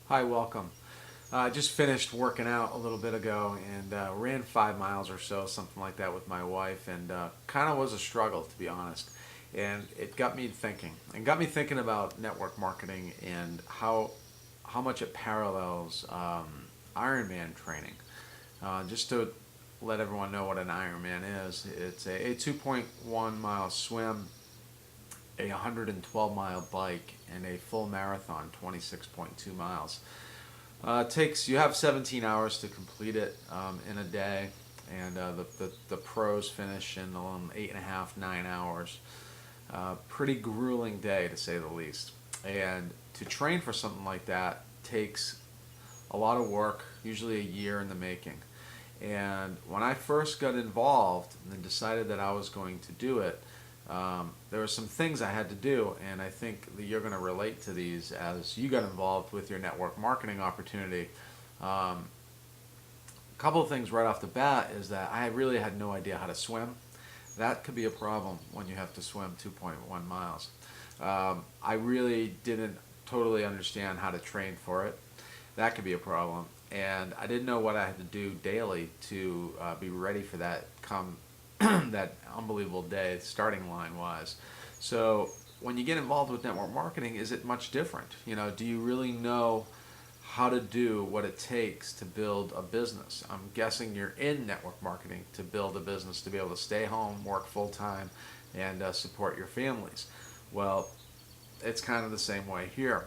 Hi, welcome. I just finished working out a little bit ago and ran 5 miles or so, something like that, with my wife, and kind of was a struggle, to be honest. And it got me thinking, and got me thinking about network marketing and how much it parallels Ironman training. Just to let everyone know what an Ironman is, it's a 2.1 mile swim, a 112-mile bike, and a full marathon, 26.2 miles. You have 17 hours to complete it in a day, and the pros finish in 8.5, 9 hours. Pretty grueling day, to say the least. And to train for something like that takes a lot of work, usually a year in the making. And when I first got involved and decided that I was going to do it, there were some things I had to do, and I think that you're going to relate to these as you got involved with your network marketing opportunity. A couple of things right off the bat is that I really had no idea how to swim. That could be a problem when you have to swim 2.1 miles. I really didn't totally understand how to train for it. That could be a problem. And I didn't know what I had to do daily to be ready for that come that unbelievable day starting line wise. So when you get involved with network marketing, is it much different? Do you really know how to do what it takes to build a business? I'm guessing you're in network marketing to build a business, to be able to stay home, work full time, and support your families. Well, it's kind of the same way here.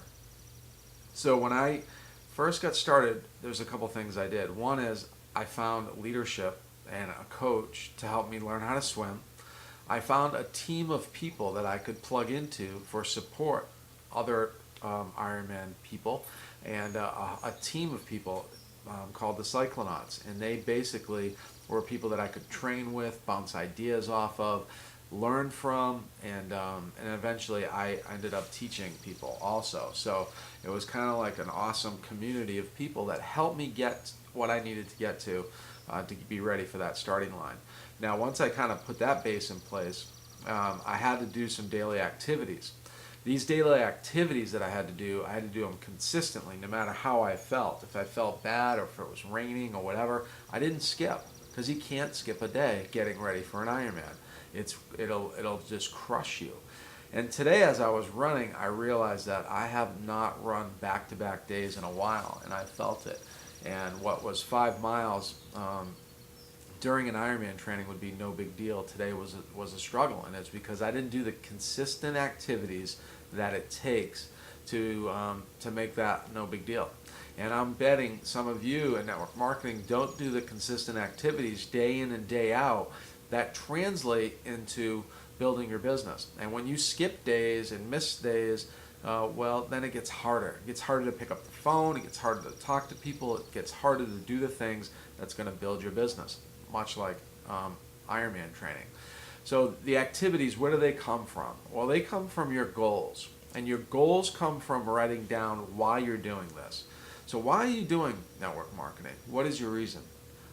So when I first got started, there's a couple things I did. One is I found leadership and a coach to help me learn how to swim. I found a team of people that I could plug into for support, other Ironman people, and a team of people called the Cyclonauts. And they basically were people that I could train with, bounce ideas off of, learn from, and eventually I ended up teaching people also. So it was kind of like an awesome community of people that helped me get what I needed to get to be ready for that starting line. Now, once I kind of put that base in place, I had to do some daily activities. These daily activities that I had to do them consistently, no matter how I felt. If I felt bad or if it was raining or whatever, I didn't skip, because you can't skip a day getting ready for an Ironman. It'll just crush you. And today, as I was running, I realized that I have not run back-to-back days in a while, and I felt it. And what was 5 miles during an Ironman training would be no big deal. Today was a struggle, and it's because I didn't do the consistent activities that it takes to make that no big deal. And I'm betting some of you in network marketing don't do the consistent activities day in and day out that translate into building your business. And when you skip days and miss days, well, then it gets harder. It gets harder to pick up the phone. It gets harder to talk to people. It gets harder to do the things that's going to build your business, much like Ironman training. So the activities, where do they come from? Well, they come from your goals. And your goals come from writing down why you're doing this. So why are you doing network marketing? What is your reason?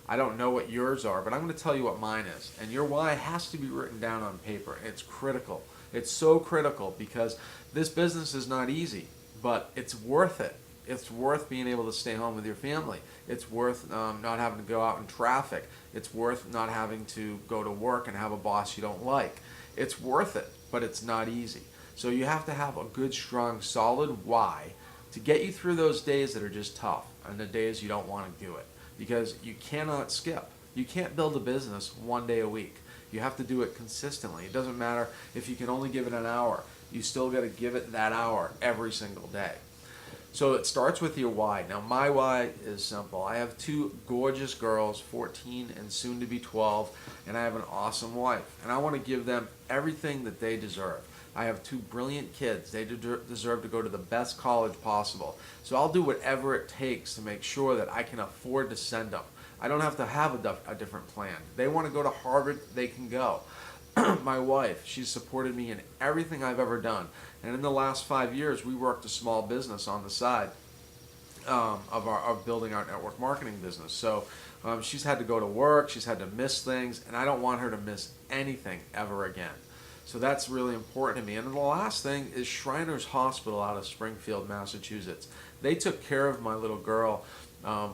I don't know what yours are, but I'm going to tell you what mine is. And your why has to be written down on paper. It's critical. It's so critical because this business is not easy, but it's worth it. It's worth being able to stay home with your family. It's worth not having to go out in traffic. It's worth not having to go to work and have a boss you don't like. It's worth it, but it's not easy. So you have to have a good, strong, solid why to get you through those days that are just tough and the days you don't want to do it, because you cannot skip. You can't build a business one day a week. You have to do it consistently. It doesn't matter if you can only give it an hour. You still got to give it that hour every single day. So it starts with your why. Now, my why is simple. I have two gorgeous girls, 14 and soon to be 12, and I have an awesome wife. And I want to give them everything that they deserve. I have two brilliant kids. They deserve to go to the best college possible. So I'll do whatever it takes to make sure that I can afford to send them. I don't have to have a different plan. They want to go to Harvard, they can go. My wife, she's supported me in everything I've ever done. And in the last 5 years, we worked a small business on the side of building our network marketing business. So she's had to go to work, she's had to miss things, and I don't want her to miss anything ever again. So that's really important to me. And the last thing is Shriners Hospital out of Springfield, Massachusetts. They took care of my little girl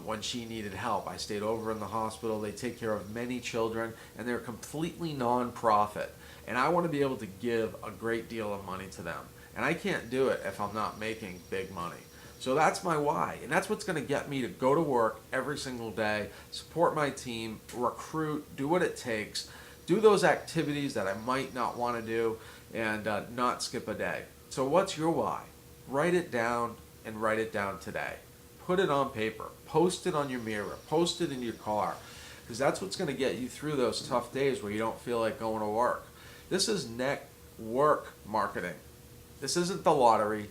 when she needed help. I stayed over in the hospital. They take care of many children, and they're completely non-profit. And I want to be able to give a great deal of money to them. And I can't do it if I'm not making big money. So that's my why. And that's what's going to get me to go to work every single day, support my team, recruit, do what it takes, do those activities that I might not want to do, and not skip a day. So what's your why? Write it down and write it down today. Put it on paper. Post it on your mirror. Post it in your car. Because that's what's going to get you through those tough days where you don't feel like going to work. This is network marketing. This isn't the lottery.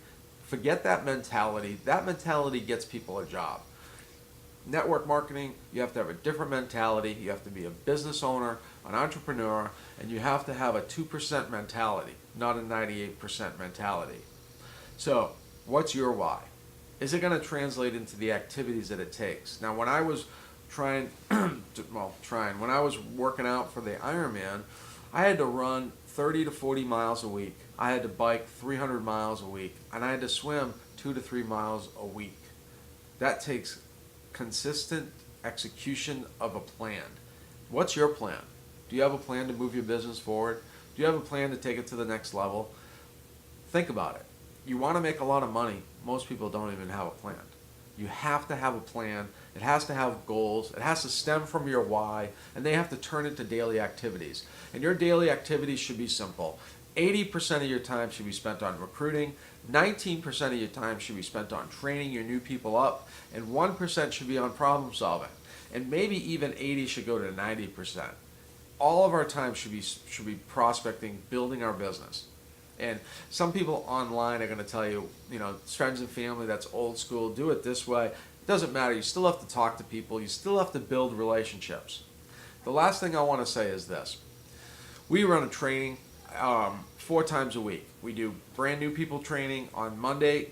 Forget that mentality. That mentality gets people a job. Network marketing, you have to have a different mentality. You have to be a business owner, an entrepreneur, and you have to have a 2% mentality, not a 98% mentality. So, what's your why? Is it going to translate into the activities that it takes? Now, when I was when I was working out for the Ironman, I had to run 30 to 40 miles a week. I had to bike 300 miles a week, and I had to swim 2 to 3 miles a week. That takes consistent execution of a plan. What's your plan? Do you have a plan to move your business forward? Do you have a plan to take it to the next level? Think about it. You want to make a lot of money. Most people don't even have a plan. You have to have a plan. It has to have goals. It has to stem from your why, and they have to turn into daily activities. And your daily activities should be simple. 80% of your time should be spent on recruiting, 19% of your time should be spent on training your new people up, and 1% should be on problem solving. And maybe even 80 should go to 90%. All of our time should be prospecting, building our business. And some people online are going to tell you, friends and family, that's old school, do it this way. It doesn't matter. You still have to talk to people. You still have to build relationships. The last thing I want to say is this. We run a training 4 times a week. We do brand new people training on Monday,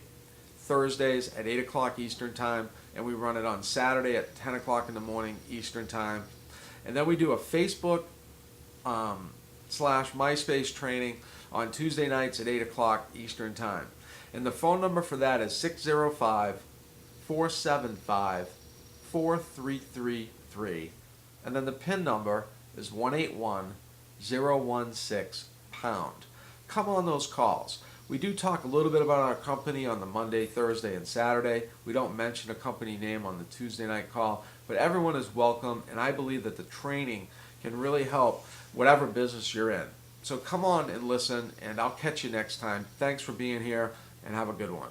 Thursdays at 8 o'clock Eastern Time, and we run it on Saturday at 10 o'clock in the morning Eastern Time. And then we do a Facebook / MySpace training on Tuesday nights at 8 o'clock Eastern Time. And the phone number for that is 605-475-4333. And then the PIN number is 181-016-pound. Come on those calls. We do talk a little bit about our company on the Monday, Thursday, and Saturday. We don't mention a company name on the Tuesday night call, but everyone is welcome, and I believe that the training can really help whatever business you're in. So come on and listen, and I'll catch you next time. Thanks for being here, and have a good one.